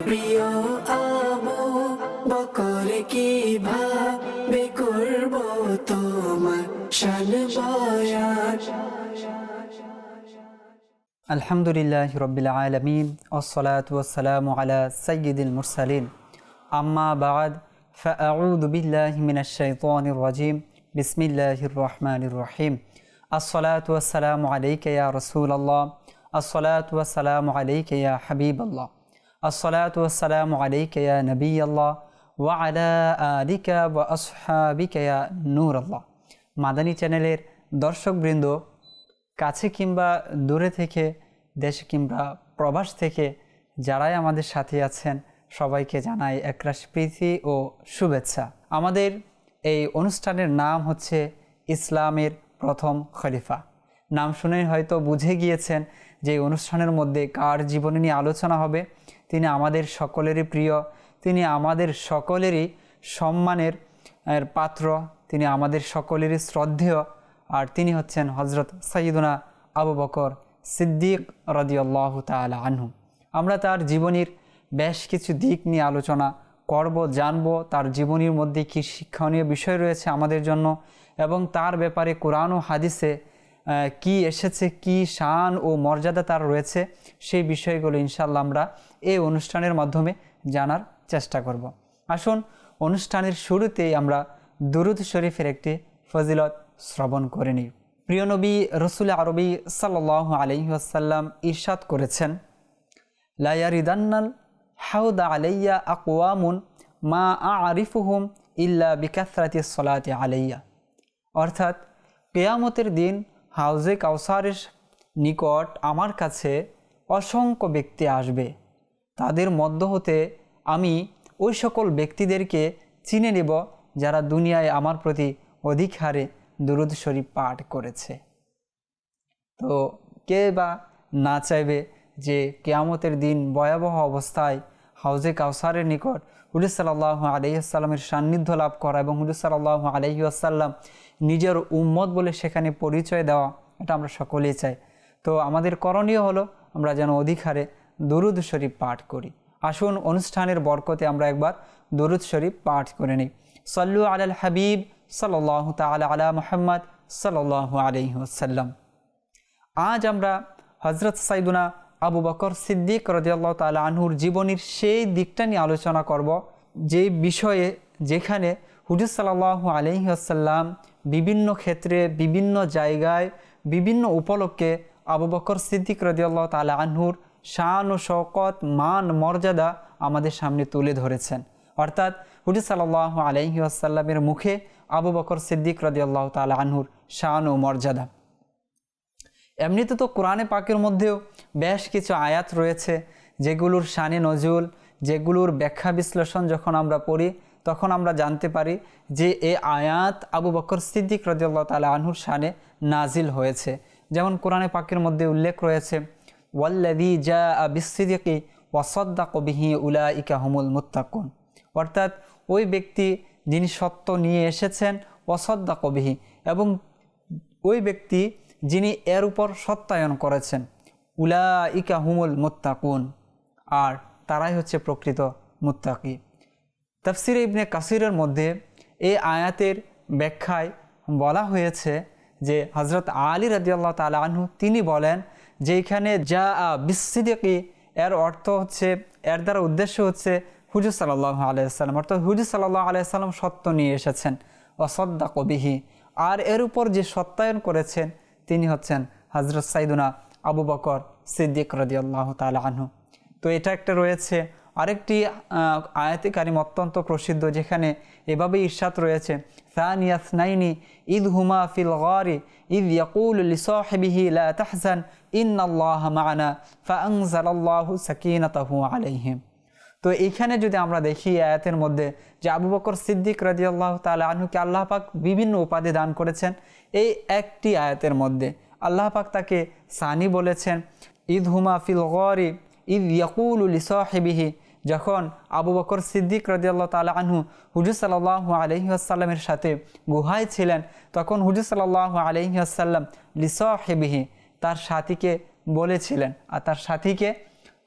প্রিয় আবু বকর কিভাবে করব তোমার শান বয়ান। আলহামদুলিল্লাহি রাব্বিল আলামিন ওয়াসসালাতু ওয়াসসালামু আলা সাইয়্যিদিল মুরসালিন আম্মা বা'দ ফাআউযু বিল্লাহি মিনাশ শাইতানির রাজীম বিসমিল্লাহির রহমানির রহিম। আসসালাতু ওয়াসসালামু আলাইকা ইয়া রাসূলাল্লাহ, আসসালাতু ওয়াসসালামু আলাইকা ইয়া হাবিবাল্লাহ, আসসালাতু ওয়াসসালামু আলাইকা ইয়া নবিয়াল্লাহ ওয়া আলা আলিকা ওয়া আসহাবিকা ইয়া নূরাল্লাহ। মাদানী চ্যানেলের দর্শকবৃন্দ, কাছে কিংবা দূরে থেকে, দেশে কিংবা প্রবাস থেকে যারাই আমাদের সাথে আছেন সবাইকে জানাই একরাশ প্রীতি ও শুভেচ্ছা। আমাদের এই অনুষ্ঠানের নাম হচ্ছে ইসলামের প্রথম খলিফা। নাম শুনে হয়তো বুঝে গিয়েছেন যে এই অনুষ্ঠানের মধ্যে কার জীবনী নিয়ে আলোচনা হবে। তিনি আমাদের সকলেরই প্রিয়, তিনি আমাদের সকলেরই সম্মানের পাত্র, তিনি আমাদের সকলেরই শ্রদ্ধেয়, আর তিনি হচ্ছেন হজরত সাইয়্যিদুনা আবু বকর সিদ্দিক রাদিয়াল্লাহু তাআলা আনহু। আমরা তার জীবনীর বেশ কিছু দিক নিয়ে আলোচনা করব, জানব তার জীবনীর মধ্যে কী শিক্ষণীয় বিষয় রয়েছে আমাদের জন্য, এবং তার ব্যাপারে কোরআন ও হাদিসে কি এসেছে, কি শান ও মর্যাদা তার রয়েছে, সেই বিষয়গুলো ইনশাআল্লাহ আমরা এই অনুষ্ঠানের মাধ্যমে জানার চেষ্টা করব। আসুন অনুষ্ঠানের শুরুতেই আমরা দুরূদ শরীফের একটি ফজিলত শ্রবণ করে নিই। প্রিয় নবী রসুল আরবি সাল্লাল্লাহু আলাইহি ওয়াসাল্লাম ইরশাদ করেছেন, লা ইয়ারিদান্নাল হাউদা আলাইয়া আকওয়ামুন মা আরিফুহুম ইল্লা বিকাসরাতিস সালাতি আলাইয়া। অর্থাৎ কিয়ামতের দিন হাউজে কাউসারের নিকট আমার কাছে অসংখ্য ব্যক্তি আসবে, তাদের মধ্য হতে আমি ওই সকল ব্যক্তিদেরকে চিনে নেব যারা দুনিয়ায় আমার প্রতি অধিক হারে দুরূদ শরীফ পাঠ করেছে। তো কে বা না চাইবে যে কিয়ামতের দিন ভয়াবহ অবস্থায় হাউজে কাউসারের নিকট হুজুর সাল্লাল্লাহু আলাইহি ওয়াসাল্লামের সান্নিধ্য লাভ করা এবং হুজুর সাল্লাল্লাহু আলাইহি ওয়াসাল্লাম নিজের উম্মত বলে সেখানে পরিচয় দেওয়া, এটা আমরা সকলেই চাই। তো আমাদের করণীয় হলো আমরা যেন অধিক হারে দুরূদ শরীফ পাঠ করি। আসুন অনুষ্ঠানের বরকতে আমরা একবার দুরূদ শরীফ পাঠ করে নিই। সাল্লু আলাল হাবিব সাল্লাল্লাহু তাআলা আলা মুহাম্মদ সাল্লাল্লাহু আলাইহি ওয়াসাল্লাম। আজ আমরা হযরত সাইয়্যিদুনা আবু বকর সিদ্দিক রাদিয়াল্লাহু তাআলা আনহুর জীবনীর সেই দিকটা নিয়ে আলোচনা করব, যে বিষয়ে যেখানে হুজুর সাল্লাল্লাহু আলাইহি ওয়াসাল্লাম বিভিন্ন ক্ষেত্রে, বিভিন্ন জায়গায়, বিভিন্ন উপলক্ষে আবু বকর সিদ্দিক রাদিয়াল্লাহু তাআলা আনহুর শান ও শওকত, মান, মর্যাদা আমাদের সামনে তুলে ধরেছেন। অর্থাৎ হুজুর সাল্লাল্লাহু আলাইহি ওয়াসাল্লামের মুখে আবু বকর সিদ্দিক রাদিয়াল্লাহু তাআলা আনহুর শান ও মর্যাদা। এমনিতে তো কোরআনে পাকের মধ্যেও বেশ কিছু আয়াত রয়েছে যেগুলোর শানে নজুল, যেগুলোর ব্যাখ্যা বিশ্লেষণ যখন আমরা পড়ি তখন আমরা জানতে পারি যে এই আয়াত আবু বকর সিদ্দিক রাদিয়াল্লাহু তাআলা আনহুর শানে নাজিল হয়েছে। যেমন কোরআনে পাকের মধ্যে উল্লেখ রয়েছে, ওয়াল্লাযী জাআ বিস-সিদকি ওয়া সাদ্দাকা বিহি উলাইকা হুমুল মুত্তাকুন। অর্থাৎ ওই ব্যক্তি যিনি সত্য নিয়ে এসেছেন, ওয়া সাদ্দাকা বিহি, এবং ওই ব্যক্তি যিনি এর উপর সত্যায়ন করেছেন, উলাইকা হুমুল মুত্তাকুন, আর তারাই হচ্ছে প্রকৃত মুত্তাকি। তাফসিরে ইবনে কাসিরের মধ্যে এই আয়াতের ব্যাখ্যায় বলা হয়েছে যে হযরত আলী রাদিয়াল্লাহু তাআলা আনহু তিনি বলেন যে এখানে জাআ বিস-সিদকি এর অর্থ হচ্ছে, এর দ্বারা উদ্দেশ্য হচ্ছে হুজুর সাল্লাল্লাহু আলাইহি ওয়াসাল্লাম। অর্থাৎ হুজুর সাল্লাল্লাহু আলাইহি ওয়াসাল্লাম সত্য নিয়ে এসেছেন, ওয়া সাদ্দাকা বিহি, আর এর উপর যে সত্যায়ন করেছেন তিনি হচ্ছেন হযরত সাইয়্যিদুনা আবু বকর সিদ্দিক রাদিয়াল্লাহু তাআলা আনহু। তো এটা একটা রয়েছে। আরেকটি আয়াতে কারিম অত্যন্ত প্রসিদ্ধ, যেখানে এভাবে ইরশাদ রয়েছে, সানিয়া ইসনাইনি ইয হুমা ফিল গারি ইয ইয়াকুলু লিসাহিবিহি লা তাহজান ইন্নাল্লাহা মা'ানা ফাআনজালাল্লাহু সাকিনাতাহু আলাইহিম। তো এইখানে যদি আমরা দেখি আয়াতের মধ্যে যে আবু বকর সিদ্দিক রাদিয়াল্লাহু তাআলা আনহুকে আল্লাহ পাক বিভিন্ন উপাধি দান করেছেন। এই একটি আয়াতের মধ্যে আল্লাহ পাক তাকে সানি বলেছেন, ইয হুমা ফিল গারি ইয ইয়াকুলু লিসাহিবিহি, যখন আবু বকর সিদ্দিক রাদিয়াল্লাহু তাআলা আনহু হুজুর সাল্লাল্লাহু আলাইহি ওয়াসাল্লামের সাথে গুহায় ছিলেন, তখন হুজুর সাল্লাল্লাহু আলাইহি ওয়াসাল্লাম লিসাহিবিহি তার সাথীকে বলেছিলেন, আর তার সাথীকে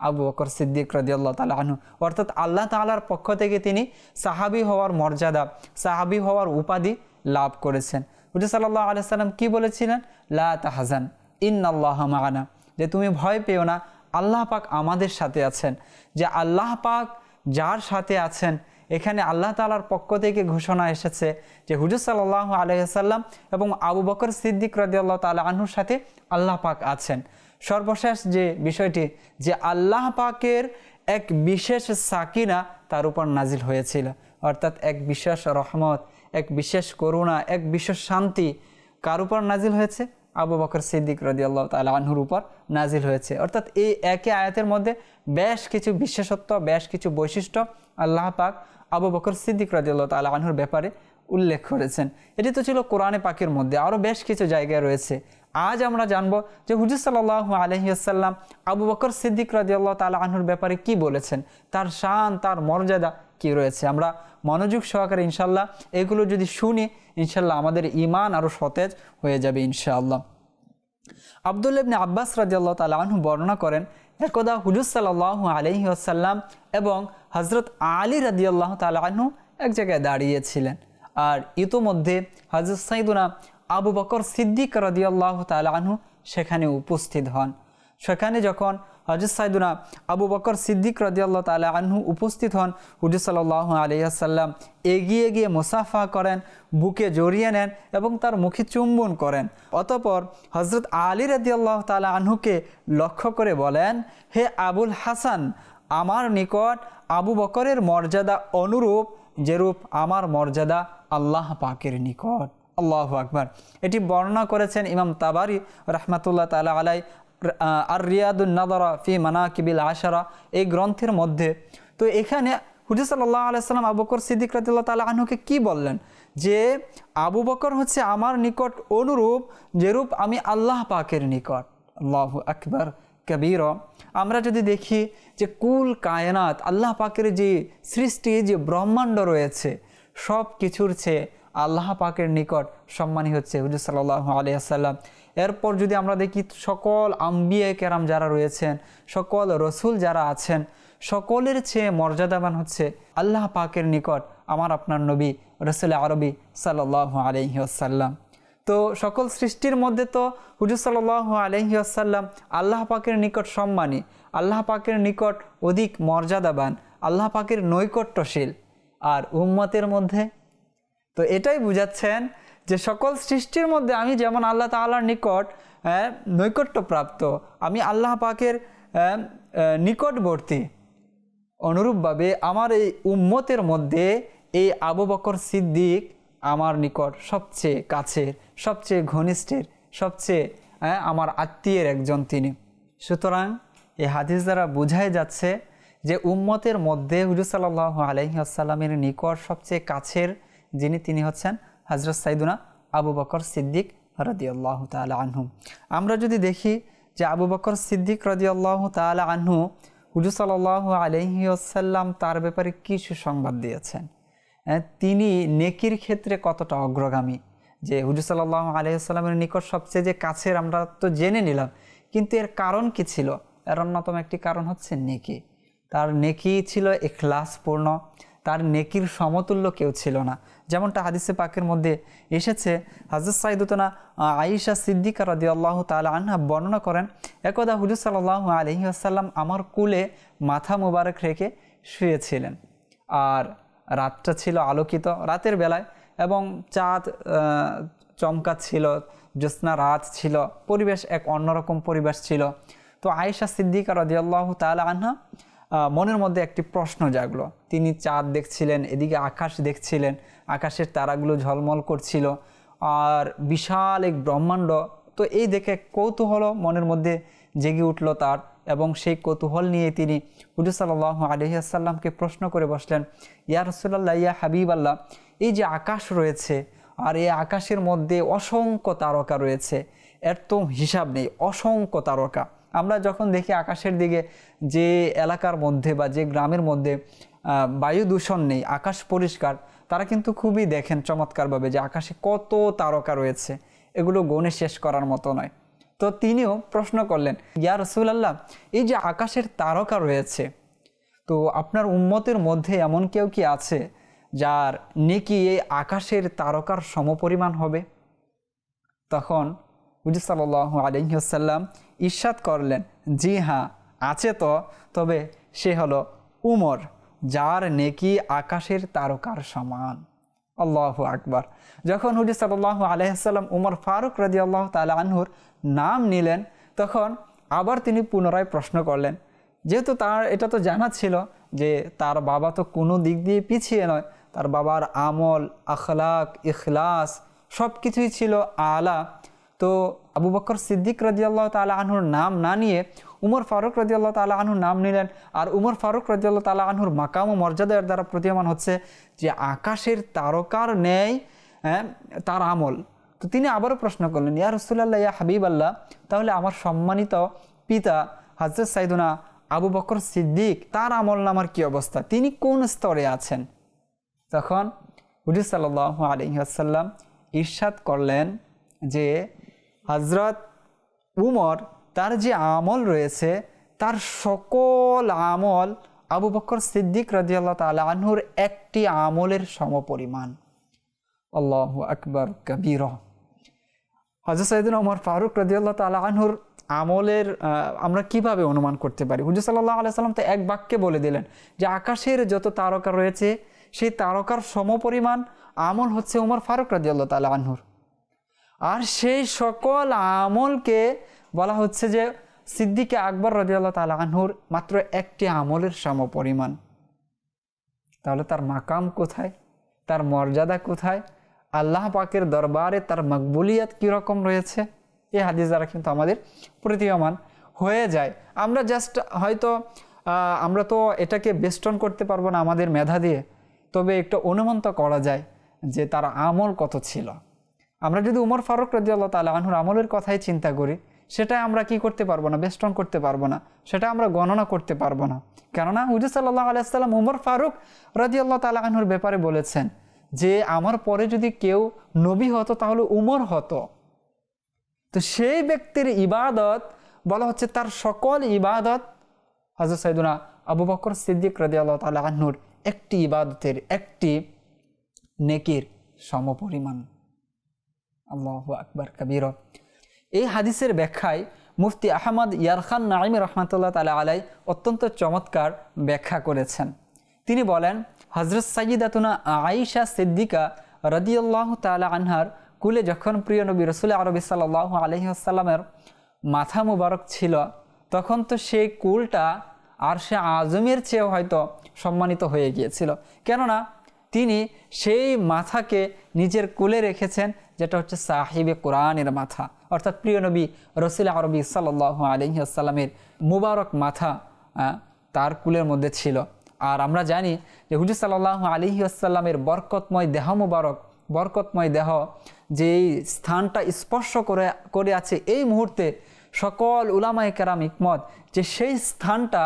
আবু বকর সিদ্দিক রাদিয়াল্লাহু তাআলা আনহু। অর্থাৎ আল্লাহ তাআলার পক্ষ থেকে তিনি সাহাবী হওয়ার মর্যাদা, সাহাবী হওয়ার উপাধি লাভ করেছেন। হুজুর সাল্লাল্লাহু আলাইহি সাল্লাম কি বলেছিলেন? লা তাহজান ইন্নাল্লাহা মা'ানা, যে তুমি ভয় পেও না, আল্লাহ পাক আমাদের সাথে আছেন। যে আল্লাহ পাক যার সাথে আছেন, এখানে আল্লাহ তাআলার পক্ষ থেকে ঘোষণা এসেছে যে হুজুর সাল্লাল্লাহু আলাইহি সাল্লাম এবং আবু বকর সিদ্দিক রাদিয়াল্লাহু তাআলা আনহুর সাথে আল্লাহ পাক আছেন। সর্বশেষ যে বিষয়টি, যে আল্লাহ পাকের এক বিশেষ সাকিনা তার উপর নাজিল হয়েছিল, অর্থাৎ এক বিশেষ রহমত, এক বিশেষ করুণা, এক বিশেষ শান্তি কার উপর নাজিল হয়েছে? আবু বকর সিদ্দিক রাদিয়াল্লাহু তাআলা আনহুর উপর নাজিল হয়েছে। অর্থাৎ এই একই আয়াতের মধ্যে বেশ কিছু বিশেষত্ব, বেশ কিছু বৈশিষ্ট্য আল্লাহ পাক আবু বকর সিদ্দিক রাদিয়াল্লাহু তাআলা আনহুর ব্যাপারে উল্লেখ করেছেন। এটি তো ছিল কোরআনে পাকের মধ্যে, আরও বেশ কিছু জায়গায় রয়েছে। আজ আমরা জানবো যে হুজুর সাল্লাল্লাহু আলাইহি ওয়াসাল্লাম আবু বকর সিদ্দিক রাদিয়াল্লাহু তাআলা আনহুর ব্যাপারে কি বলেছেন, তার শান, তার মর্যাদা কি রয়েছে। আমরা মনোযোগ সহকারে ইনশাআল্লাহ এগুলো যদি শুনি, ইনশাআল্লাহ আমাদের ঈমান আরও সতেজ হয়ে যাবে ইনশাআল্লাহ। আব্দুল্লাহ ইবনে আব্বাস রাদিয়াল্লাহু তাআলা আনহু বর্ণনা করেন, একদা হুজুর সাল্লাল্লাহু আলাইহি ওয়াসাল্লাম এবং হযরত আলী রাদিয়াল্লাহু তাআলা আনহু এক জায়গায় দাঁড়িয়েছিলেন। আর ইতোমধ্যে হযরত সাইয়্যিদুনা আবু বকর সিদ্দিক রাদিয়াল্লাহু তাআলা আনহু সেখানে উপস্থিত হন। সেখানে যখন হযরত সাইয়্যিদুনা আবু বকর সিদ্দিক রাদিয়াল্লাহু তাআলা আনহু উপস্থিত হন, হুজুর সাল্লাল্লাহু আলাইহি ওয়াসাল্লাম এগিয়ে গিয়ে মুসাফা করেন, বুকে জড়িয়ে নেন এবং তার মুখে চুম্বন করেন। অতঃপর হযরত আলী রাদিয়াল্লাহু তাআলা আনহুকে লক্ষ্য করে বলেন, হে আবুল হাসান, আমার নিকট আবু বকরের মর্যাদা অনুরূপ যেরূপ আমার মর্যাদা আল্লাহ পাকের নিকট। আল্লাহু আকবার। এটি বর্ণনা করেছেন ইমাম তাবারি রাহমাতুল্লাহ তাআলা আলাইহি আর রিয়াদুন নাযারা ফি মানাকিবিল আশারা এই গ্রন্থের মধ্যে। তো এখানে হুজুর সাল্লাল্লাহু আলাইহি সাল্লাম আবু বকর সিদ্দিক রাদিয়াল্লাহু তাআলা আনহুকে কি বললেন? যে আবু বকর হচ্ছে আমার নিকট অনুরূপ যেরূপ আমি আল্লাহ পাকের নিকট। আল্লাহু আকবার কবীরা। আমরা যদি দেখি যে কুল কায়নাত, আল্লাহ পাকের যে সৃষ্টি, যে ব্রহ্মাণ্ড রয়েছে, সব কিছুর চেয়ে আল্লাহ পাকের নিকট সম্মানী হচ্ছে হুজুর সাল্লাল্লাহু আলাইহি ওয়াসাল্লাম। এরপর যদি আমরা দেখি সকল আম্বিয়া কেরাম যারা রয়েছেন, সকল রসুল যারা আছেন, সকলের চেয়ে মর্যাদাবান হচ্ছে আল্লাহ পাকের নিকট আমার আপনার নবী রসুল আরবি সাল্লাল্লাহু আলাইহি ওয়াসাল্লাম। তো সকল সৃষ্টির মধ্যে তো হুজুর সাল্লাল্লাহু আলাইহি ওয়াসাল্লাম আল্লাহ পাকের নিকট সম্মানী, আল্লাহ পাকের নিকট অধিক মর্যাদাবান, আল্লাহ পাকের নৈকট্যশীল। আর উম্মতের মধ্যে তো এটাই বুঝাচ্ছেন যে সকল সৃষ্টির মধ্যে আমি যেমন আল্লাহ তাআলার নিকট নৈকট্যপ্রাপ্ত, আমি আল্লাহ পাকের নিকটবর্তী, অনুরূপভাবে আমার এই উম্মতের মধ্যে এই আবু বকর সিদ্দিক আমার নিকট সবচেয়ে কাছের, সবচেয়ে ঘনিষ্ঠের, সবচেয়ে আমার আত্মীয়ের একজন তিনি। সুতরাং এই হাদিস দ্বারা বোঝাই যাচ্ছে যে উম্মতের মধ্যে হুজুর সাল্লাল্লাহু আলাইহি ওয়াসাল্লামের নিকট সবচেয়ে কাছের যিনি, তিনি হচ্ছেন হযরত সাইয়্যিদুনা আবু বকর সিদ্দিক রাদিয়াল্লাহু তাআলা আনহু। আমরা যদি দেখি যে আবু বকর সিদ্দিক রাদিয়াল্লাহু তাআলা আনহু হুজুর সাল্লাল্লাহু আলাইহি ওয়াসাল্লাম তার ব্যাপারে কি সুসংবাদ দিয়েছেন, তিনি নেকির ক্ষেত্রে কতটা অগ্রগামী। যে হুজুর সাল্লাল্লাহু আলাইহি ওয়াসাল্লামের নিকট সবচেয়ে যে কাছের আমরা তো জেনে নিলাম, কিন্তু এর কারণ কি ছিল? এর অন্যতম একটি কারণ হচ্ছে নেকি। তার নেকি ছিল ইখলাসপূর্ণ, তার নেকির সমতুল্য কেউ ছিল না। যেমনটা হাদিসে পাকের মধ্যে এসেছে, হযরত সাইয়্যিদাতুনা আয়েশা সিদ্দিকা রাদিয়াল্লাহু তাআলা আনহা বর্ণনা করেন, একদা হুজুর সাল্লাল্লাহু আলাইহি ওয়াসাল্লাম আমার কোলে মাথা মোবারক রেখে শুয়েছিলেন। আর রাতটা ছিল আলোকিত, রাতের বেলায়, এবং চাঁদ চমকাচ্ছিল, জ্যোৎস্না রাত ছিল, পরিবেশ এক অন্যরকম পরিবেশ ছিল। তো আয়েশা সিদ্দিকা রাদিয়াল্লাহু তাআলা আনহা মনের মধ্যে একটি প্রশ্ন জাগলো। তিনি চাঁদ দেখছিলেন, এদিকে আকাশ দেখছিলেন, আকাশের তারাগুলো ঝলমল করছিল, আর বিশাল এক ব্রহ্মাণ্ড। তো এই দেখে কৌতূহল মনের মধ্যে জেগে উঠল তার, এবং সেই কৌতূহল নিয়ে তিনি হুজুর সাল্লাল্লাহু আলাইহি ওয়াসাল্লামকে প্রশ্ন করে বসলেন, ইয়া রাসূলুল্লাহ, ইয়া হাবিবাল্লাহ, এই যে আকাশ রয়েছে, আর এই আকাশের মধ্যে অসংখ্য তারকা রয়েছে, এর তো হিসাব নেই, অসংখ্য তারকা। আমরা যখন দেখি আকাশের দিকে, যে এলাকার মধ্যে বা যে গ্রামের মধ্যে বায়ু দূষণ নেই, আকাশ পরিষ্কার, তারা কিন্তু খুবই দেখেন চমৎকারভাবে যে আকাশে কত তারকা রয়েছে, এগুলো গণে শেষ করার মতো নয়। তো তিনিও প্রশ্ন করলেন, ইয়া রাসূলুল্লাহ, এই যে আকাশের তারকা রয়েছে, তো আপনার উম্মতের মধ্যে এমন কেউ কি আছে যার নেকি এই আকাশের তারকার সমপরিমাণ হবে? তখন হুজুর সাল্লাল্লাহু আলাইহি ওয়াসাল্লাম ইরশাদ করলেন, জি হ্যাঁ আছে তো, তবে সে হলো উমর, যার নেকি আকাশের তারকার সমান। আল্লাহু আকবার। যখন হুজুর সাল্লাল্লাহু আলাইহি ওয়াসাল্লাম উমর ফারুক রাদিয়াল্লাহু তাআলা আনহুর নাম নিলেন, তখন আবার তিনি পুনরায় প্রশ্ন করলেন, যেহেতু তার এটা তো জানা ছিল যে তার বাবা তো কোনো দিক দিয়ে পিছিয়ে নয়, তার বাবার আমল, আখলাক, ইখলাস সব কিছুই ছিল আলা। তো আবু বকর সিদ্দিক রাদিয়াল্লাহু তাআলা আনহুর নাম না নিয়ে উমর ফারুক রাদিয়াল্লাহু তাআলা আনহুর নাম নিলেন। আর উমর ফারুক রাদিয়াল্লাহু তাআলা আনহুর মাকাম ও মর্যাদার দ্বারা প্রতীয়মান হচ্ছে যে আকাশের তারকার ন্যায় তার আমল। তো তিনি আবারও প্রশ্ন করলেন, ইয়া রাসূলুল্লাহ, ইয়া হাবিবাল্লাহ, তাহলে আমার সম্মানিত পিতা হযরত সাইয়েদুনা আবু বকর সিদ্দিক, তার আমল নামার কি অবস্থা, তিনি কোন স্তরে আছেন? তখন হুজুর সাল্লাল্লাহু আলাইহি ওয়াসাল্লাম ইরশাদ করলেন যে হযরত উমর, তার যে আমল রয়েছে তার সকল আমল আবু বকর সিদ্দিক রাদিয়াল্লাহু তাআলা আনহুর একটি আমলের সমপরিমাণ। আল্লাহু আকবার কবীরা। হযরত সাইয়েদুনা ওমর ফারুক রাদিয়াল্লাহু তাআলা আনহুর আমলের আমরা কিভাবে অনুমান করতে পারি? হুজুর সাল্লাল্লাহু আলাইহি ওয়াসাল্লাম তো এক বাক্যে বলে দিলেন যে আকাশের যত তারকা রয়েছে সেই তারকার সমপরিমাণ আমল হচ্ছে ওমর ফারুক রাদিয়াল্লাহু তাআলা আনহুর। আর সেই সকল আমলকে বলা হচ্ছে যে সিদ্দিকে আকবর রাদিয়াল্লাহু তাআলা আনহুর মাত্র একটি আমলের সমপরিমাণ। তাহলে তার মাকাম কোথায়, তার মর্যাদা কোথায়, আল্লাহ পাকের দরবারে তার মকবুলিয়াত কীরকম রয়েছে, এই হাদিস দ্বারা কিন্তু আমাদের প্রতীয়মান হয়ে যায়। আমরা জাস্ট হয়তো আমরা তো এটাকে বেষ্টন করতে পারবো না আমাদের মেধা দিয়ে, তবে একটা অনুমান তো করা যায় যে তার আমল কত ছিল। আমরা যদি উমর ফারুক রাদিয়াল্লাহু তাআলা আনহুর আমলের কথাই চিন্তা করি, সেটা আমরা কি করতে পারবো না, বেষ্টন করতে পারবো না, সেটা আমরা গণনা করতে পারবো না। কেননা হুজুর সাল্লাল্লাহু আলাইহি ওয়াসাল্লাম উমর ফারুক রাদিয়াল্লাহু তাআলা আনহুর ব্যাপারে বলেছেন যে আমার পরে যদি কেউ নবী হতো তাহলে উমর হতো। তো সেই ব্যক্তির ইবাদত বলা হচ্ছে তার সকল ইবাদত হযরত সাইয়েদুনা আবু বকর সিদ্দিক রাদিয়াল্লাহু তাআলা আনহুর একটি ইবাদতের, একটি নেকির সমপরিমাণ। আল্লাহু আকবার কবীরা। এই হাদিসের ব্যাখ্যায় মুফতি আহমদ ইয়ারখান নাঈমি রাহমাতুল্লাহ তাআলা আলাইহি অত্যন্ত চমৎকার ব্যাখ্যা করেছেন। তিনি বলেন, হযরত সাইয়্যিদাতুনা আয়েশা সিদ্দিকা রাদিয়াল্লাহু তাআলা আনহার কুলে যখন প্রিয় নবী রাসূল আরবি সাল্লাল্লাহু আলাইহি ওয়াসাল্লামের মাথা মুবারক ছিল, তখন তো সেই কুলটা আরশে আযমের চেয়েও হয়তো সম্মানিত হয়ে গিয়েছিল। কেননা তিনি সেই মাথাকে নিজের কুলে রেখেছেন, যেটা হচ্ছে সাহিবে কোরআনের মাথা, অর্থাৎ প্রিয় নবী রাসূল আরবি সাল্লাল্লাহু আলাইহি ওয়াসাল্লামের মুবারক মাথা তার কুলের মধ্যে ছিল। আর আমরা জানি যে হুজুর সাল্লাল্লাহু আলাইহি ওয়াসাল্লামের বরকতময় দেহ মুবারক, বরকতময় দেহ যেই স্থানটা স্পর্শ করে আছে এই মুহূর্তে, সকল উলামায়ে কেরাম ইকমত যে সেই স্থানটা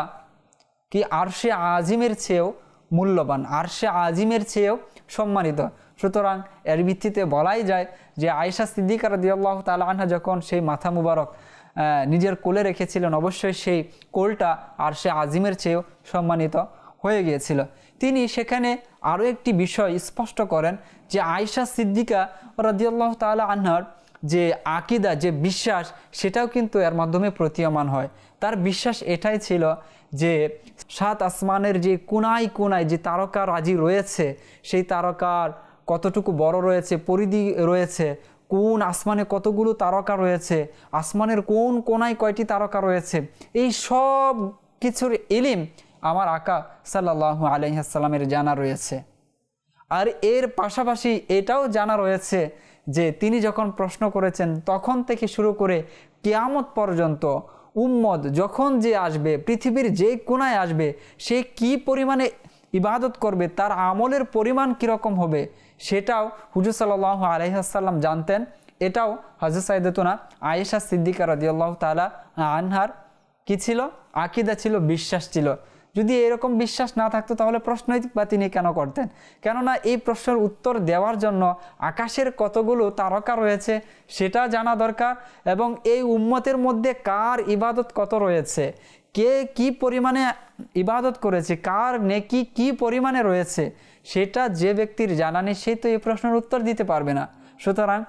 কি আরশে আজিমের চেয়েও মূল্যবান, আরশে আজিমের চেয়েও সম্মানিত। সুতরাং এর ভিত্তিতে বলাই যায় যে আয়েশা সিদ্দিকা রাদিয়াল্লাহু তাআলা আনহা যখন সেই মাথা মুবারক নিজের কোলে রেখেছিলেন, অবশ্যই সেই কোলটা আরশে আজিমের চেয়েও সম্মানিত হয়ে গিয়েছিল। তিনি সেখানে আরও একটি বিষয় স্পষ্ট করেন যে আয়েশা সিদ্দিকা রাদিয়াল্লাহু তাআলা আনহার যে আকিদা, যে বিশ্বাস, সেটাও কিন্তু এর মাধ্যমে প্রতীয়মান হয়। তার বিশ্বাস এটাই ছিল যে সাত আসমানের যে কোনায় কোনায় যে তারকা রাজি রয়েছে, সেই তারকার কতটুকু বড় রয়েছে, পরিধি রয়েছে, কোন আসমানে কতগুলো তারকা রয়েছে, আসমানের কোন কোনায় কয়টি তারকা রয়েছে, এই সব কিছুর ইলম আমার আকা সাল্লাল্লাহু আলাইহি ওয়াসাল্লামের জানা রয়েছে। আর এর পাশাপাশি এটাও জানা রয়েছে যে তিনি যখন প্রশ্ন করেছেন তখন থেকে শুরু করে কিয়ামত পর্যন্ত উম্মত যখন যে আসবে, পৃথিবীর যে কোনায় আসবে, সে কি পরিমাণে ইবাদত করবে, তার আমলের পরিমাণ কীরকম হবে, সেটাও হুজুর সাল্লাল্লাহু আলাইহি ওয়াসাল্লাম জানতেন। এটাও হযরত সাইয়্যিদাতুনা আয়েশা সিদ্দিকা রাদিয়াল্লাহু তাআলা আনহার কি ছিল, আকীদা ছিল, বিশ্বাস ছিল যদি এরকম বিশ্বাস না থাকতো তাহলে প্রশ্নই বা তিনি কেন করতেন? কেননা এই প্রশ্নের উত্তর দেওয়ার জন্য আকাশের কতগুলো তারকা রয়েছে সেটা জানা দরকার, এবং এই উম্মতের মধ্যে কার ইবাদত কত রয়েছে, কে কি পরিমাণে ইবাদত করেছে, কার নেকি কি পরিমাণে রয়েছে, সেটা যে ব্যক্তির জানা নেই সে তো এই প্রশ্নের উত্তর দিতে পারবে না। সুতরাং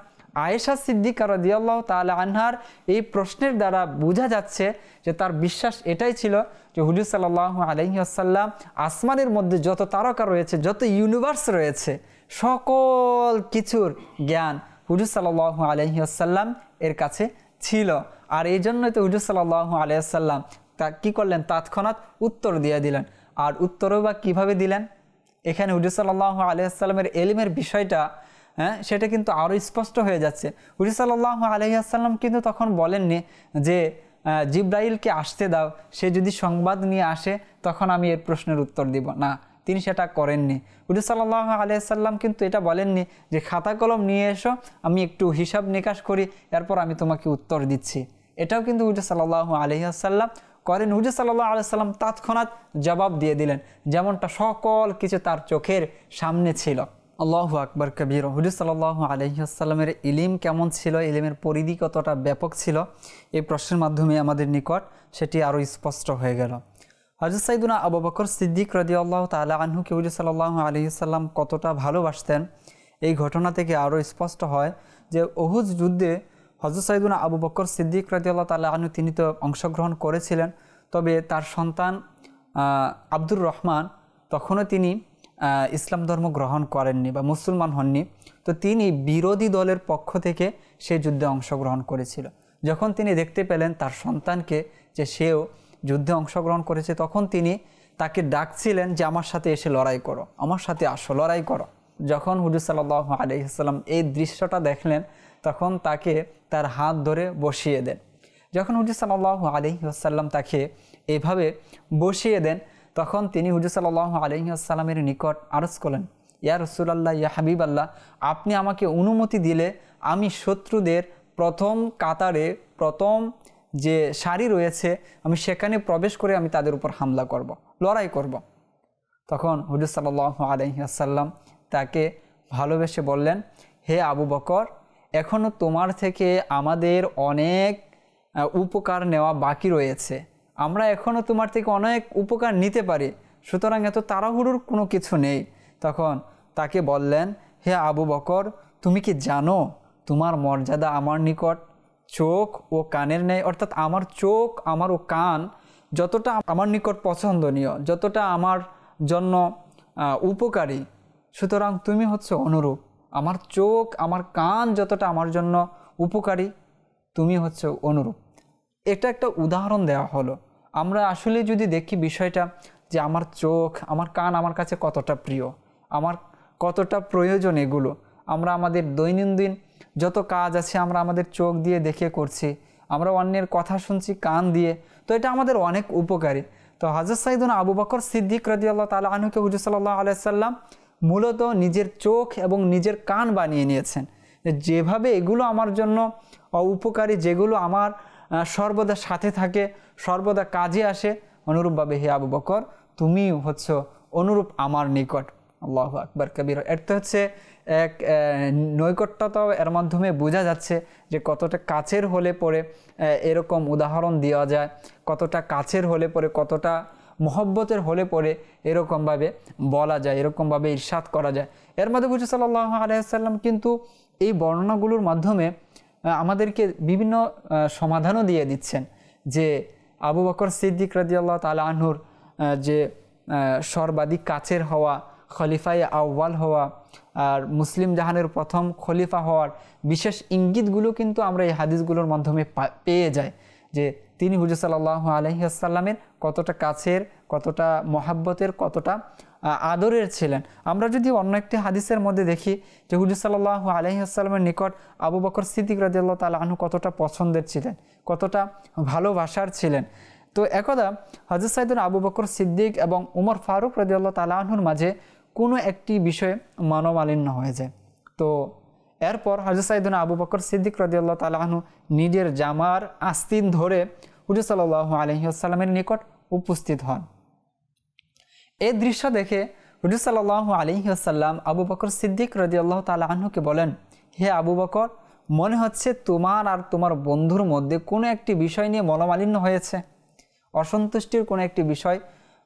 আয়েশা সিদ্দিকা রাদিয়াল্লাহু তাআলা আনহার এই প্রশ্নের দ্বারা বোঝা যাচ্ছে যে তার বিশ্বাস এটাই ছিল যে হুজুর সাল্লাল্লাহু আলাইহি ওয়াসাল্লাম আসমানের মধ্যে যত তারকা রয়েছে, যত ইউনিভার্স রয়েছে, সকল কিছুর জ্ঞান হুজুর সাল্লাল্লাহু আলাইহি ওয়াসাল্লাম এর কাছে ছিল। আর এই জন্যই তো হুজুর সাল্লাল্লাহু আলাইহি ওয়াসাল্লাম তা কী করলেন, তৎক্ষণাৎ উত্তর দিয়ে দিলেন। আর উত্তরও বা কীভাবে দিলেন? এখানে হুজুর সাল্লাল্লাহু আলাইহি ওয়াসাল্লামের ইলমের বিষয়টা সেটা কিন্তু আরও স্পষ্ট হয়ে যাচ্ছে। হুজুর সাল্লাল্লাহু আলাইহি ওয়াসাল্লাম কিন্তু তখন বলেননি যে জিব্রাইলকে আসতে দাও, সে যদি সংবাদ নিয়ে আসে তখন আমি এর প্রশ্নের উত্তর দিব না, তিনি সেটা করেননি। হুজুর সাল্লাল্লাহু আলাইহি ওয়াসাল্লাম কিন্তু এটা বলেননি যে খাতা কলম নিয়ে এসো, আমি একটু হিসাব নিকাশ করি, এরপর আমি তোমাকে উত্তর দিচ্ছি। এটাও কিন্তু হুজুর সাল্লাল্লাহু আলাইহি ওয়াসাল্লাম করেন। হুজুর সাল্লাল্লাহু আলাইহি ওয়াসাল্লাম তৎক্ষণাৎ জবাব দিয়ে দিলেন, যেমনটা সকল কিছু তার চোখের সামনে ছিল। আল্লাহু আকবার কবীর। হুজুর সাল্লাল্লাহু আলাইহি ওয়াসাল্লামের ইলম কেমন ছিল, ইলমের পরিধি কতটা ব্যাপক ছিল, এই প্রশ্নের মাধ্যমে আমাদের নিকট সেটি আরও স্পষ্ট হয়ে গেল। হযরত সাইয়্যিদুনা আবু বকর সিদ্দিক রাদিয়াল্লাহু তাআলা আনহুকে হুজুর সাল্লাল্লাহু আলাইহি ওয়াসাল্লাম কতটা ভালোবাসতেন এই ঘটনা থেকে আরও স্পষ্ট হয় যে উহুদ যুদ্ধে হযরত সাইয়্যিদুনা আবু বকর সিদ্দিক রাদিয়াল্লাহু তাআলা আনহু তিনি তো অংশগ্রহণ করেছিলেন, তবে তার সন্তান আব্দুর রহমান তখনও তিনি ইসলাম ধর্ম গ্রহণ করেননি বা মুসলমান হননি। তো তিনি বিরোধী দলের পক্ষ থেকে সেই যুদ্ধে অংশগ্রহণ করেছিল। যখন তিনি দেখতে পেলেন তার সন্তানকে যে সেও যুদ্ধে অংশগ্রহণ করেছে, তখন তিনি তাকে ডাকছিলেন যে আমার সাথে এসে লড়াই করো, আমার সাথে আসো, লড়াই করো। যখন হুজুর সাল্লাল্লাহু আলাইহি ওয়াসাল্লাম এই দৃশ্যটা দেখলেন তখন তাকে তার হাত ধরে বসিয়ে দেন। যখন হুজুর সাল্লাল্লাহু আলাইহি ওয়াসাল্লাম তাকে এভাবে বসিয়ে দেন তখন তিনি হুজুর সাল্লাল্লাহু আলাইহি ওয়াসাল্লামের নিকট আরজ করলেন, ইয়া রাসূলুল্লাহ, ইয়া হাবিবাল্লাহ, আপনি আমাকে অনুমতি দিলে আমি শত্রুদের প্রথম কাতারে, প্রথম যে সারি রয়েছে, আমি সেখানে প্রবেশ করে আমি তাদের উপর হামলা করব, লড়াই করব। তখন হুজুর সাল্লাল্লাহু আলাইহি ওয়াসাল্লাম তাকে ভালোবেসে বললেন, হে আবু বকর, এখনও তোমার থেকে আমাদের অনেক উপকার নেওয়া বাকি রয়েছে, আমরা এখনও তোমার থেকে অনেক উপকার নিতে পারি, সুতরাং এত তাড়াহুড়োর কোনো কিছু নেই। তখন তাকে বললেন, হে আবু বকর, তুমি কি জানো তোমার মর্যাদা আমার নিকট চোখ ও কানের ন্যায়, অর্থাৎ আমার চোখ, আমার ও কান যতটা আমার নিকট পছন্দনীয়, যতটা আমার জন্য উপকারী, সুতরাং তুমি হচ্ছে অনুরূপ। আমার চোখ, আমার কান যতটা আমার জন্য উপকারী, তুমি হচ্ছে অনুরূপ। এটা একটা উদাহরণ দেওয়া হলো। আমরা আসলে যদি দেখি বিষয়টা যে আমার চোখ, আমার কান আমার কাছে কতটা প্রিয়, আমার কতটা প্রয়োজন, এগুলো আমরা আমাদের দৈনন্দিন যত কাজ আছে আমরা আমাদের চোখ দিয়ে দেখে করছি, আমরা অন্যের কথা শুনছি কান দিয়ে, তো এটা আমাদের অনেক উপকারী। তো হযরত সাইয়্যিদুনা আবু বকর সিদ্দিক রাদিয়াল্লাহু তাআলা আনহুকে হুজুর সাল্লাল্লাহু আলাইহি ওয়াসাল্লাম মূলত নিজের চোখ এবং নিজের কান বানিয়ে নিয়েছেন। যেভাবে এগুলো আমার জন্য উপকারী, যেগুলো আমার সর্বদা সাথে থাকে, সর্বদা কাজে আসে, অনুরূপভাবে হে আবু বকর তুমি হচ্ছে অনুরূপ আমার নিকট। আল্লাহু আকবার কবীর। এটা হচ্ছে এক নৈকট্যতাও এর মাধ্যমে বোঝা যাচ্ছে যে কতটা কাছের হলে পরে এরকম উদাহরণ দেওয়া যায়, কতটা কাছের হলে পরে, কতটা মহব্বতের হলে পরে এরকমভাবে বলা যায়, এরকমভাবে ইরশাদ করা যায়। এর মধ্যে হুজুর সাল্লাল্লাহু আলাইহি ওয়াসাল্লাম কিন্তু এই বর্ণনাগুলোর মাধ্যমে আমাদেরকে বিভিন্ন সমাধানও দিয়ে দিচ্ছেন যে আবু বকর সিদ্দিক রাদিয়াল্লাহু তাআলা আনহুর যে সর্বাধিক কাছের হওয়া, খলিফায়ে আউয়াল হওয়া, আর মুসলিম জাহানের প্রথম খলিফা হওয়ার বিশেষ ইঙ্গিতগুলো কিন্তু আমরা এই হাদিসগুলোর মাধ্যমে পেয়ে যাই যে তিনি হুজুর সাল্লাল্লাহু আলাইহি ওয়াসাল্লামের কতটা কাছের, কতটা মহাব্বতের, কতটা আদরের ছিলেন। আমরা যদি অন্য একটি হাদিসের মধ্যে দেখি যে হুজুর সাল্লাল্লাহু আলাইহি ওয়াসাল্লামের নিকট আবু বকর সিদ্দিক রাদিয়াল্লাহু তাআলা আনহু কতটা পছন্দের ছিলেন, কতটা ভালোবাসার ছিলেন। তো একদা হযরত সাইয়্যিদুনা আবু বকর সিদ্দিক এবং উমর ফারুক রাদিয়াল্লাহু তাআলা আনহুর মাঝে কোনো একটি বিষয়ে মনোমালিন্য হয়ে যায়। তো এরপর হযরত সাইয়্যিদুনা আবু বকর সিদ্দিক রাদিয়াল্লাহু তাআলা আনহু নিজের জামার আস্তিন ধরে হুজুর সাল্লাল্লাহু আলাইহি ওয়াসাল্লামের নিকট উপস্থিত হন। এই দৃশ্য দেখে হুজুর সাল্লাল্লাহু আলাইহি ওয়াসাল্লাম আবু বকর সিদ্দিক রাদিয়াল্লাহু তাআলা আনহুকে বলেন, হে আবু বকর, মনে হচ্ছে তোমার আর তোমার বন্ধুর মধ্যে কোনো একটি বিষয় নিয়ে মনোমালিন্য হয়েছে, অসন্তুষ্টির কোনো একটি বিষয়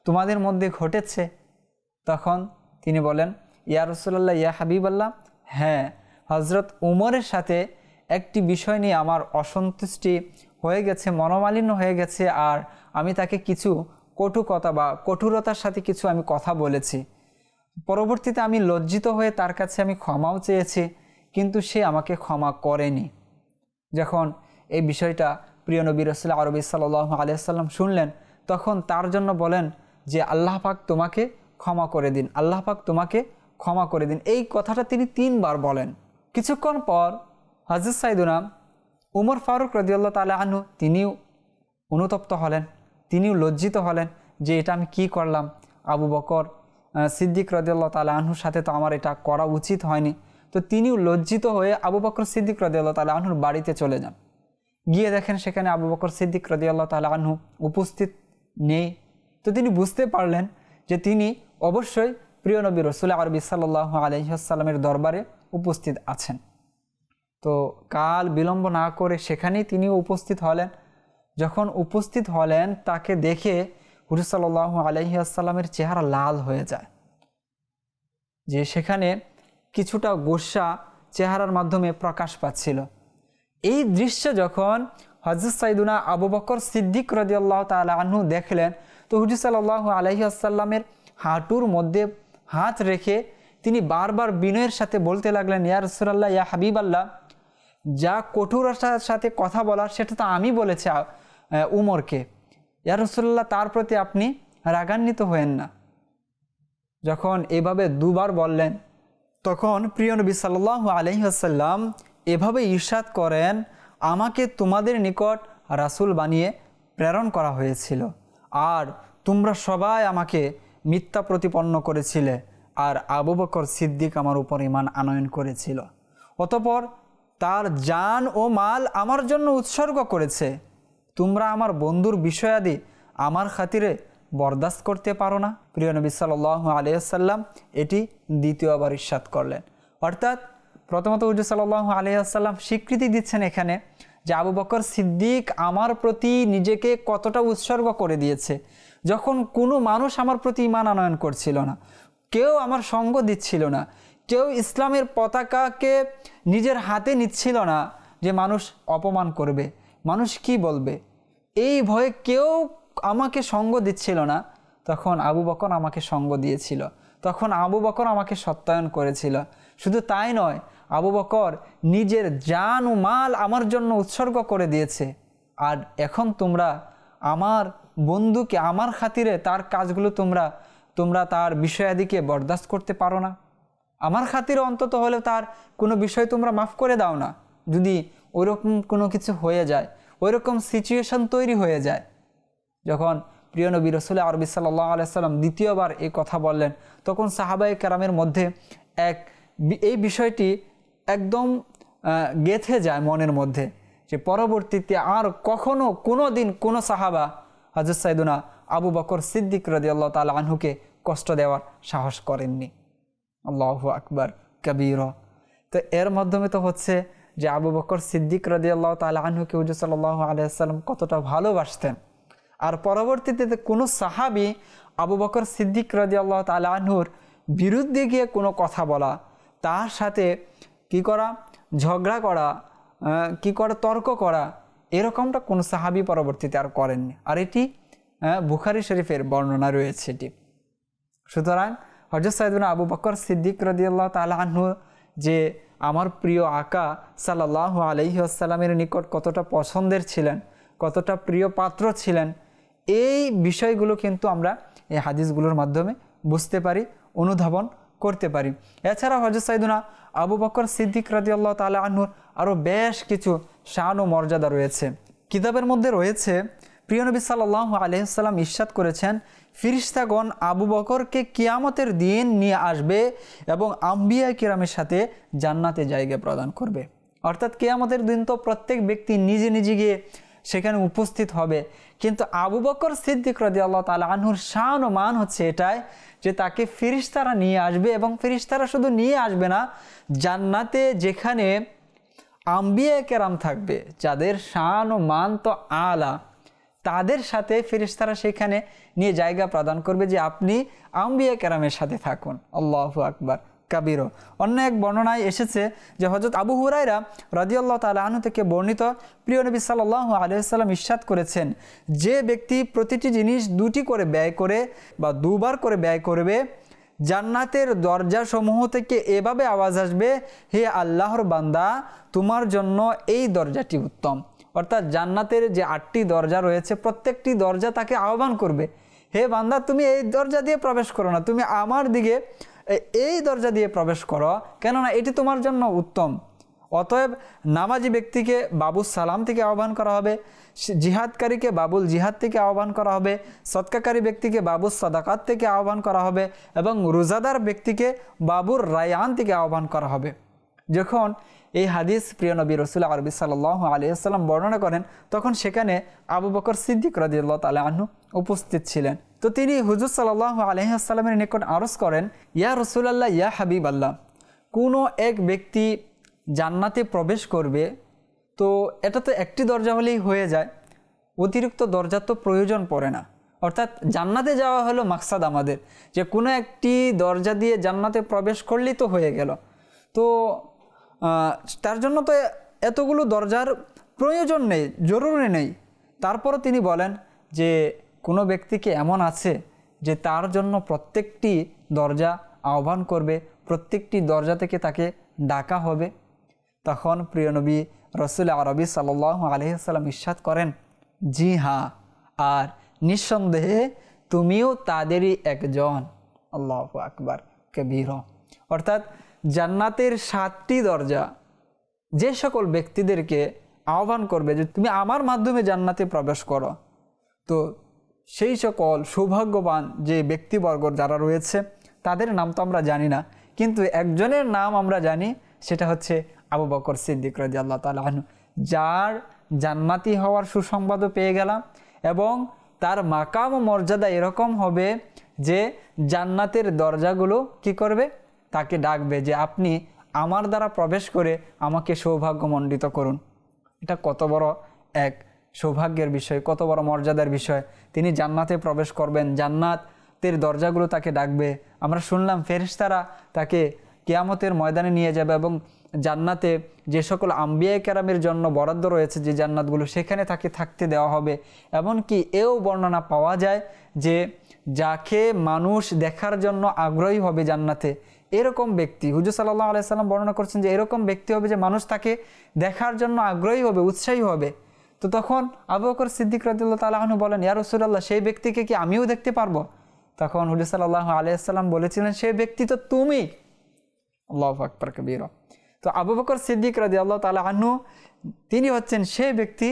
তোমাদের মধ্যে ঘটেছে। তখন তিনি বলেন, ইয়া রাসূলুল্লাহ, ইয়া হাবিবাল্লাহ, হ্যাঁ, হযরত উমরের সাথে একটি বিষয় নিয়ে আমার অসন্তুষ্টি হয়ে গেছে, মনোমালিন্য হয়ে গেছে, আর আমি তাকে কিছু কটু কথা বা কঠোরতার সাথে কিছু আমি কথা বলেছি। পরবর্তীতে আমি লজ্জিত হয়ে তার কাছে আমি ক্ষমাও চেয়েছি, কিন্তু সে আমাকে ক্ষমা করেনি। যখন এই বিষয়টা প্রিয় নবী রাসূল আরবি সাল্লাল্লাহু আলাইহি ওয়াসাল্লাম শুনলেন, তখন তার জন্য বলেন যে আল্লাহ পাক তোমাকে ক্ষমা করে দিন, আল্লাহ পাক তোমাকে ক্ষমা করে দিন। এই কথাটা তিনি 3 বার বলেন। কিছুক্ষণ পর হযরত সাইয়েদুনা উমর ফারুক রাদিয়াল্লাহু তাআলা আনহু তিনিও অনুতপ্ত হলেন, তিনিও লজ্জিত হলেন যে এটা আমি কি করলাম। আবু বকর সিদ্দিক রাদিয়াল্লাহু তাআলা আনহুর সাথে তো আমার এটা করা উচিত হয়নি। তো তিনিও লজ্জিত হয়ে আবু বকর সিদ্দিক রাদিয়াল্লাহু তাআলা আনহুর বাড়িতে চলে যান। গিয়ে দেখেন সেখানে আবু বকর সিদ্দিক রাদিয়াল্লাহু তাআলা আনহু উপস্থিত নেই। তো তিনি বুঝতে পারলেন যে তিনি অবশ্যই প্রিয় নবী রাসূল আরবি সাল্লাল্লাহু আলাইহি ওয়াসাল্লামের দরবারে উপস্থিত আছেন। তো কাল বিলম্ব না করে সেখানেই তিনিও উপস্থিত হলেন। যখন উপস্থিত হলেন, তাকে দেখে হুজুর সাল্লাল্লাহু আলাইহি ওয়াসাল্লামের চেহারা লাল হয়ে যায়, যে সেখানে কিছুটা গোসা চেহারার মাধ্যমে প্রকাশ পাচ্ছিল। এই দৃশ্য যখন হযরত সাইয়েদুনা আবু বকর সিদ্দিক রাদিয়াল্লাহু তাআলা আনহু দেখলেন, তো হুজুর সাল্লাল্লাহু আলাইহি ওয়াসাল্লামের হাঁটুর মধ্যে হাত রেখে তিনি বারবার বিনয়ের সাথে বলতে লাগলেন, ইয়া রাসূলুল্লাহ, ইয়া হাবিবাল্লাহ, যা কঠোরতার সাথে কথা বলার সেটা তো আমি বলেছি উমরকে, ইয়া রাসূলুল্লাহ, তার প্রতি আপনি রাগান্বিত হয়েন না। যখন এভাবে 2 বার বললেন, তখন প্রিয় নবী সাল্লাল্লাহু আলাইহি ওয়াসাল্লাম এভাবে ইরশাদ করেন, আমাকে তোমাদের নিকট রাসূল বানিয়ে প্রেরণ করা হয়েছিল, আর তোমরা সবাই আমাকে মিথ্যা প্রতিপন্ন করেছিলে, আর আবু বকর সিদ্দিক আমার উপর ঈমান আনয়ন করেছিল। অতঃপর তার জান ও মাল আমার জন্য উৎসর্গ করেছে। তোমরা আমার বন্ধুর বিষয়াদি আমার খাতিরে বরদাস্ত করতে পারো না। প্রিয় নবী সাল্লাল্লাহু আলাইহি ওয়াসাল্লাম এটি দ্বিতীয়বার ইরশাদ করলেন। অর্থাৎ প্রথমত হুজুর সাল্লাল্লাহু আলাইহি ওয়াসাল্লাম স্বীকৃতি দিচ্ছেন এখানে যে আবু বকর সিদ্দিক আমার প্রতি নিজেকে কতটা উৎসর্গ করে দিয়েছে। যখন কোনো মানুষ আমার প্রতি ঈমান আনয়ন করছিল না, কেউ আমার সঙ্গ দিচ্ছিল না, কেউ ইসলামের পতাকাকে নিজের হাতে নিচ্ছিল না যে মানুষ অপমান করবে, মানুষ কি বলবে, এই ভয়ে কেউ আমাকে সঙ্গ দিচ্ছিল না, তখন আবু বকর আমাকে সঙ্গ দিয়েছিল, তখন আবু বকর আমাকে সত্যায়ন করেছিল। শুধু তাই নয়, আবু বকর নিজের জান ও মাল আমার জন্য উৎসর্গ করে দিয়েছে। আর এখন তোমরা আমার বন্ধুকে আমার খাতিরে তার কাজগুলো তোমরা তার বিষয়াদিকে বরদাস্ত করতে পারো না। আমার খাতিরে অন্তত হলে তার কোনো বিষয় তোমরা মাফ করে দাও না, যদি ওইরকম কোনো কিছু হয়ে যায়, ওইরকম সিচুয়েশন তৈরি হয়ে যায়। যখন প্রিয় নবী রাসূল আরবি সাল্লাল্লাহু আলাইহি ওয়াসাল্লাম দ্বিতীয়বার এই কথা বললেন, তখন সাহাবায়ে কেরামের মধ্যে এই বিষয়টি একদম গেঁথে যায় মনের মধ্যে, যে পরবর্তীতে আর কখনো কোনো দিন কোনো সাহাবা হযরত সাইয়েদুনা আবু বকর সিদ্দিক রাদিয়াল্লাহু তাআলা আনহুকে কষ্ট দেওয়ার সাহস করেননি। আল্লাহু আকবার কবীরা। তো এর মাধ্যমে তো হচ্ছে যে আবু বকর সিদ্দিক রাদিয়াল্লাহু তাআলা আনহুকে হুজুর সাল্লাল্লাহু আলাইহি ওয়াসাল্লাম কতটা ভালোবাসতেন। আর পরবর্তীতে কোনো সাহাবী আবু বকর সিদ্দিক রাদিয়াল্লাহু তাআলা আনহুর বিরুদ্ধে গিয়ে কোনো কথা বলা, তার সাথে কি করা, ঝগড়া করা, তর্ক করা, এরকমটা কোনো সাহাবী পরবর্তীতে আর করেননি। আর এটি বুখারী শরীফের বর্ণনা রয়েছে এটি। সুতরাং হযরত সাইয়েদুনা আবু বকর সিদ্দিক রাদিয়াল্লাহু তাআলা আনহু যে আমার প্রিয় আকা সাল্লাল্লাহু আলাইহি ওয়াসাল্লামের নিকট কতটা পছন্দের ছিলেন, কতটা প্রিয় পাত্র ছিলেন, এই বিষয়গুলো কিন্তু আমরা এই হাদিসগুলোর মাধ্যমে বুঝতে পারি, অনুধাবন করতে পারি। এছাড়া হযরত সাইয়েদুনা আবু বকর সিদ্দিক রাদিয়াল্লাহু তাআলা আনহুর আরও বেশ কিছু শান ও মর্যাদা রয়েছে। কিতাবের মধ্যে রয়েছে, প্রিয় নবী সাল্লাল্লাহু আলাইহি ওয়াসাল্লাম ইরশাদ করেছেন, ফিরিস্তাগণ আবু বকরকে কিয়ামতের দিন নিয়ে আসবে এবং আম্বিয়া কিরামের সাথে জান্নাতে জায়গা প্রদান করবে। অর্থাৎ কিয়ামতের দিন তো প্রত্যেক ব্যক্তি নিজে নিজে গিয়ে সেখানে উপস্থিত হবে। কিন্তু আবু বকর সিদ্দিক রাদিয়াল্লাহু তাআলা আনহুর শান ও মান হচ্ছে এটাই যে তাকে ফেরেশতারা নিয়ে আসবে, এবং ফেরেশতারা শুধু নিয়ে আসবে না, জান্নাতে যেখানে আম্বিয়া কেরাম থাকবে, যাদের শান ও মান তো আলা, তাদের সাথে ফেরেশতারা সেখানে নিয়ে জায়গা প্রদান করবে যে আপনি আম্বিয়া কেরামের সাথে থাকুন। আল্লাহু আকবার কাবীর। অন্য এক বর্ণনায় এসেছে যে হযরত আবু হুরায়রা রাদিয়াল্লাহু তাআলা আনহু থেকে বর্ণিত, প্রিয় নবী সাল্লাল্লাহু আলাইহি ওয়াসাল্লাম ইরশাদ করেছেন, যে ব্যক্তি প্রতিটি জিনিস দুটি করে ব্যয় করে বা দুবার করে ব্যয় করবে, জান্নাতের দরজাসমূহ থেকে এভাবে আওয়াজ আসবে, হে আল্লাহর বান্দা, তোমার জন্য এই দরজাটি উত্তম। অর্থাৎ জান্নাতের যে 8টি দরজা রয়েছে, প্রত্যেকটি দরজা তাকে আহ্বান করবে, হে বান্দা, তুমি এই দরজা দিয়ে প্রবেশ করো না, তুমি আমার দিকে এই দরজা দিয়ে প্রবেশ করো, কেননা এটি তোমার জন্য উত্তম। অতএব নামাজি ব্যক্তিকে বাবুস সালাম থেকে আহ্বান করা হবে, জিহাদকারীকে বাবুল জিহাদ থেকে আহ্বান করা হবে, সদকাকারী ব্যক্তিকে বাবুস সাদাকাত থেকে আহ্বান করা হবে, এবং রোজাদার ব্যক্তিকে বাবুর রায়ান থেকে আহ্বান করা হবে। যখন এই হাদিস প্রিয় নবী রাসূল আরবি সাল্লাল্লাহু আলাইহি ওয়াসাল্লাম বর্ণনা করেন, তখন সেখানে আবু বকর সিদ্দিক রাদিয়াল্লাহু তাআলা আনহু উপস্থিত ছিলেন। তো তিনি হুজুর সাল্লাল্লাহু আলাইহি ওয়াসাল্লামের নিকট আরজ করেন, ইয়া রাসূলুল্লাহ, ইয়া হাবিবাল্লাহ, কোনো এক ব্যক্তি জান্নাতে প্রবেশ করবে, তো এটা তো একটি দরজা হলেই হয়ে যায়, অতিরিক্ত দরজার তো প্রয়োজন পড়ে না। অর্থাৎ জান্নাতে যাওয়া হলো মাকসাদ আমাদের, যে কোনো একটি দরজা দিয়ে জান্নাতে প্রবেশ করলেই তো হয়ে গেল। তো তার জন্য তো এতগুলো দরজার প্রয়োজন নেই, জরুরি নেই। তারপরও তিনি বলেন যে কোনো ব্যক্তিকে এমন আছে যে তার জন্য প্রত্যেকটি দরজা আহ্বান করবে, প্রত্যেকটি দরজা থেকে তাকে ডাকা হবে। তখন প্রিয় নবী রাসূল আরবি সাল্লাল্লাহু আলাইহি ওয়াসাল্লাম ইরশাদ করেন, জি হ্যাঁ, আর নিঃসন্দেহে তুমিও তাদেরই একজন। আল্লাহু আকবার কবীর। অর্থাৎ জান্নাতের 7টি দরজা যে সকল ব্যক্তিদেরকে আহ্বান করবে যে তুমি আমার মাধ্যমে জান্নাতে প্রবেশ করো, তো সেই সকল সৌভাগ্যবান যে ব্যক্তিবর্গ যারা রয়েছে তাদের নাম তো আমরা জানি না, কিন্তু একজনের নাম আমরা জানি, সেটা হচ্ছে আবু বকর সিদ্দিক রাদিয়াল্লাহু তাআলা আনহু, যার জান্নাতি হওয়ার সুসংবাদও পেয়ে গেলাম, এবং তার মাকাম ও মর্যাদা এরকম হবে যে জান্নাতের দরজাগুলো কি করবে, তাকে ডাকবে যে আপনি আমার দ্বারা প্রবেশ করে আমাকে সৌভাগ্যমণ্ডিত করুন। এটা কত বড় এক সৌভাগ্যের বিষয়, কত বড় মর্যাদার বিষয়। তিনি জান্নাতে প্রবেশ করবেন, জান্নাতের দরজাগুলো তাকে ডাকবে। আমরা শুনলাম ফেরেশতারা তাকে কিয়ামতের ময়দানে নিয়ে যাবে, এবং জান্নাতে যে সকল আম্বিয়া কেরামের জন্য বরাদ্দ রয়েছে যে জান্নাতগুলো, সেখানে তাকে থাকতে দেওয়া হবে। এমনকি এও বর্ণনা পাওয়া যায় যে যাকে মানুষ দেখার জন্য আগ্রহী হবে জান্নাতে, এরকম ব্যক্তি, হুজুর সাল্লাল্লাহু আলাইহি সাল্লাম বর্ণনা করছেন যে এরকম ব্যক্তি হবে যে মানুষ তাকে দেখার জন্য আগ্রহী হবে, উৎসাহী হবে। তো তখন আবু বকর সিদ্দিক রাদিয়াল্লাহু তাআলা আনহু বলেন, ইয়া রাসূলুল্লাহ, সেই ব্যক্তিকে কি আমিও দেখতে পারবো? তখন হুজুর সাল্লাল্লাহু আলাইহি সাল্লাম বলেছিলেন, সেই ব্যক্তি তো তুমি। আল্লাহু আকবার কবীর। তো আবু বকর সিদ্দিক রাদিয়াল্লাহু তাআলা আনহু তিনি হচ্ছেন সেই ব্যক্তি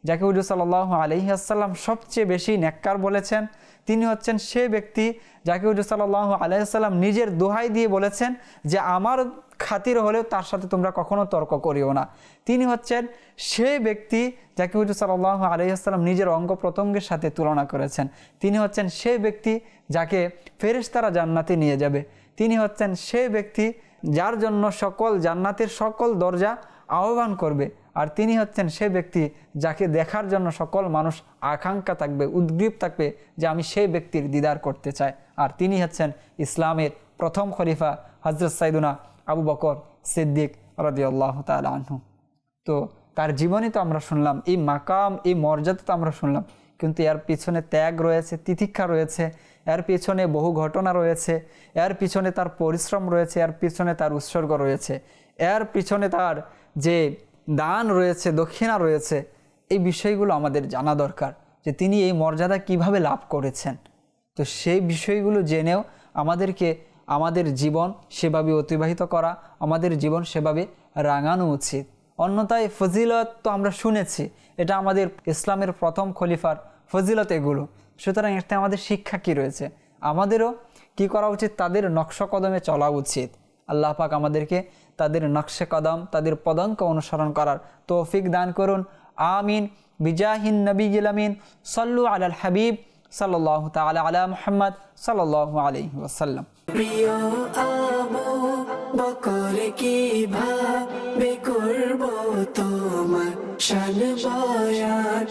যাকে হুজুর সাল্লাল্লাহু আলাইহি ওয়াসাল্লাম সবচেয়ে বেশি নেককার বলেছেন। তিনি হচ্ছেন সেই ব্যক্তি যাকে হুজুর সাল্লাল্লাহু আলাইহি ওয়াসাল্লাম নিজের দোহাই দিয়ে বলেছেন যে আমার খাতির হলেও তার সাথে তোমরা কখনো তর্ক করিও না। তিনি হচ্ছেন সেই ব্যক্তি যাকে হুজুর সাল্লাল্লাহু আলাইহি ওয়াসাল্লাম নিজের অঙ্গ প্রত্যঙ্গের সাথে তুলনা করেছেন। তিনি হচ্ছেন সেই ব্যক্তি যাকে ফেরেশতারা জান্নাতে নিয়ে যাবে। তিনি হচ্ছেন সেই ব্যক্তি যার জন্য সকল জান্নাতের সকল দরজা আহ্বান করবে। আর তিনি হচ্ছেন সেই ব্যক্তি যাকে দেখার জন্য সকল মানুষ আকাঙ্ক্ষা থাকবে, উদ্গ্রীব থাকবে যে আমি সেই ব্যক্তির দিদার করতে চাই। আর তিনি হচ্ছেন ইসলামের প্রথম খলিফা হযরত সাইয়্যিদুনা আবু বকর সিদ্দিক রাদিয়াল্লাহু তাআলা আনহু। তো তার জীবনী তো আমরা শুনলাম, এই মাকাম, এই মর্যাদা তো আমরা শুনলাম, কিন্তু এর পিছনে ত্যাগ রয়েছে, তিতিক্ষা রয়েছে, এর পিছনে বহু ঘটনা রয়েছে, এর পিছনে তার পরিশ্রম রয়েছে, এর পিছনে তার উৎসর্গ রয়েছে, এর পিছনে তার যে দান রয়েছে, দক্ষিণা রয়েছে। এই বিষয়গুলো আমাদের জানা দরকার যে তিনি এই মর্যাদা কিভাবে লাভ করেছেন। তো সেই বিষয়গুলো জেনেও আমাদেরকে আমাদের জীবন সেভাবে অতিবাহিত করা, আমাদের জীবন সেভাবে রাঙানো উচিত। অন্যথায় ফজিলত তো আমরা শুনেছি, এটা আমাদের ইসলামের প্রথম খলিফার ফজিলত এগুলো। সুতরাং এতে আমাদের শিক্ষা কি রয়েছে? আমাদেরও কি করা উচিত? তাদের নকশা কদমে চলা উচিত। আল্লাহ পাক আমাদেরকে তাদের নকশে কদম, তাদের পদাঙ্ক অনুসরণ করার তৌফিক দান করুন। আমিন। বিজাহিন নবিয়্যিল আমিন সাল্লু আলাল হাবিব সাল্লাল্লাহু তাআলা আলা মুহাম্মদ সাল্লাল্লাহু আলাইহি ওয়াসাল্লাম। প্রিয় আবু বকর কিভাবে করব তোমার শান বয়ান